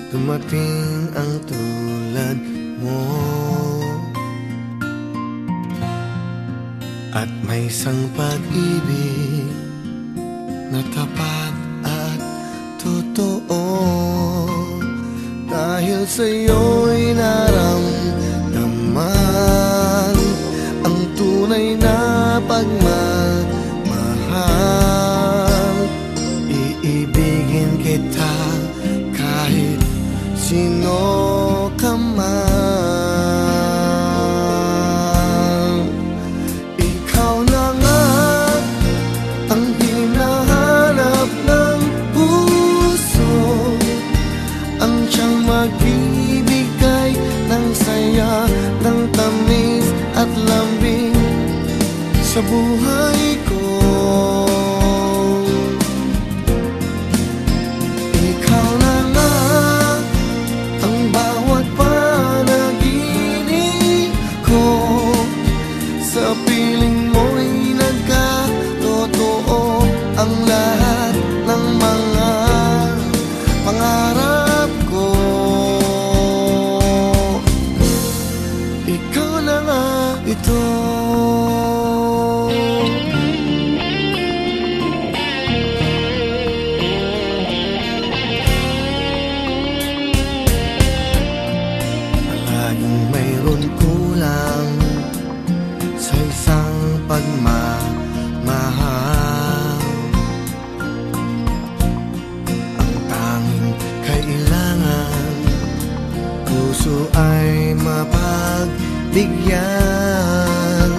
dumating ang tulad mo. At may isang pag-ibig na tapat at totoo. Dahil sa'yo'y naramdaman ang tunay na pagmamahal. Iibigin kita kahit sino ka man. Ikaw na nga ang hinahanap ng puso, ang siyang magbibigay ng saya, ng tamis at lambing sa buhay ko. Ikaw na nga ang bawat panaginip ko, sa piling mo'y nagkatotoo ang lahat ng mga pangarap ko. Ikaw na nga ito. Laging mayroon kulang sa isang pagmamahal. Ang tanging kailangan, puso ay mapagbigyan.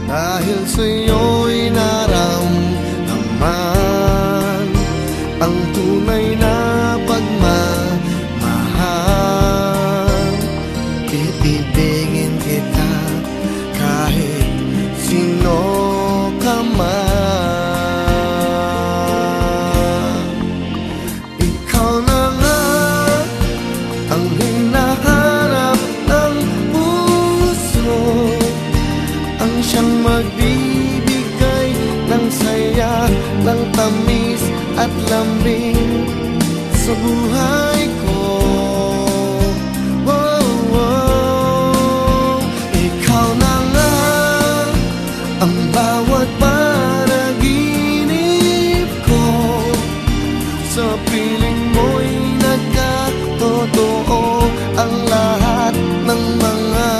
Dahil sa'yo'y naramdaman ang tunay na pagmamahal. Iibigin kita kahit sino ka man. Ikaw na nga ang hinahanap ng puso, ang siyang magbibigay ng saya, ng tamis at lambing sa buhay ko. Wow, wow. Ikaw na nga ang bawat panaginip ko, sa piling mo'y nagkatotoo ang lahat ng mga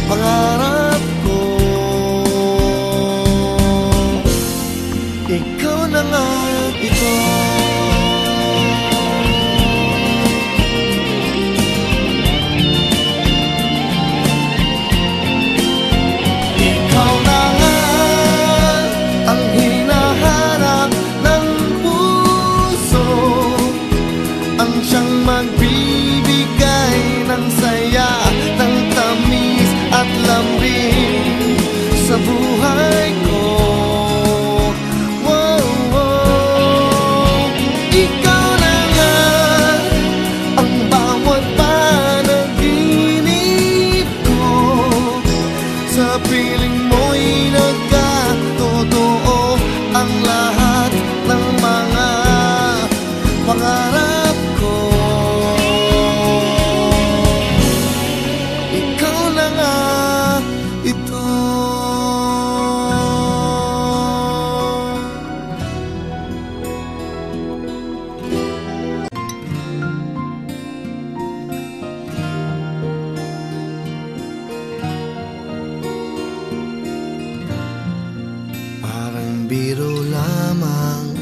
pangarap ko. Ikaw na nga ito. Ikaw na nga ang hinahanap ng puso, ang siyang magbibigay ng saya, ng tamis at lambing sa buhay ko. Wow, wow. Ikaw na nga ang bawat panaginip ko, sa piling mo'y nagkatotoo ang lahat ng mga pangarap ko. Ikaw na nga ito. Parang biro lamang,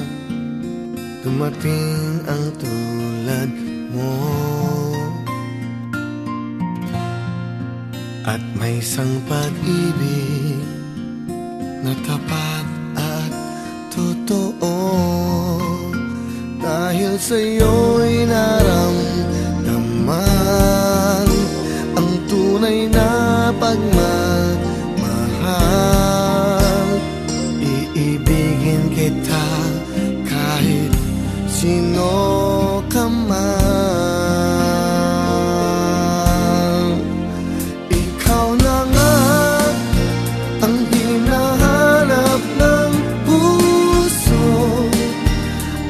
dumating ang tulad mo. At may isang pag-ibig na tapat at totoo. Dahil sa'yo'y naramdaman ang tunay na pagmamahal. Iibigin kita kahit sino ka man. Ikaw na nga ang hinahanap ng puso,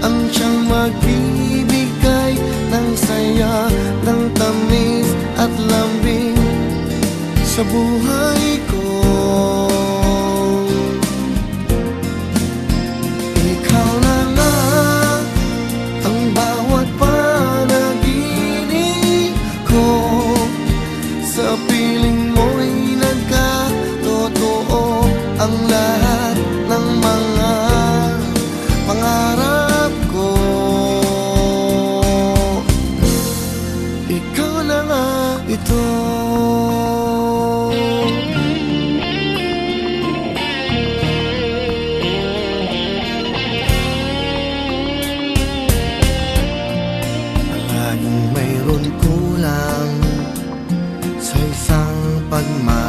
ang siyang magbibigay ng saya, saya ng tamis at lambing sa buhay ko. Ikaw na nga ang bawat panaginip ko, sa piling mo'y nagkatotoo ang lahat ng mga pangarap ko. Ikaw na nga ito. Laging mayroon kulang sa isang pagmamahal.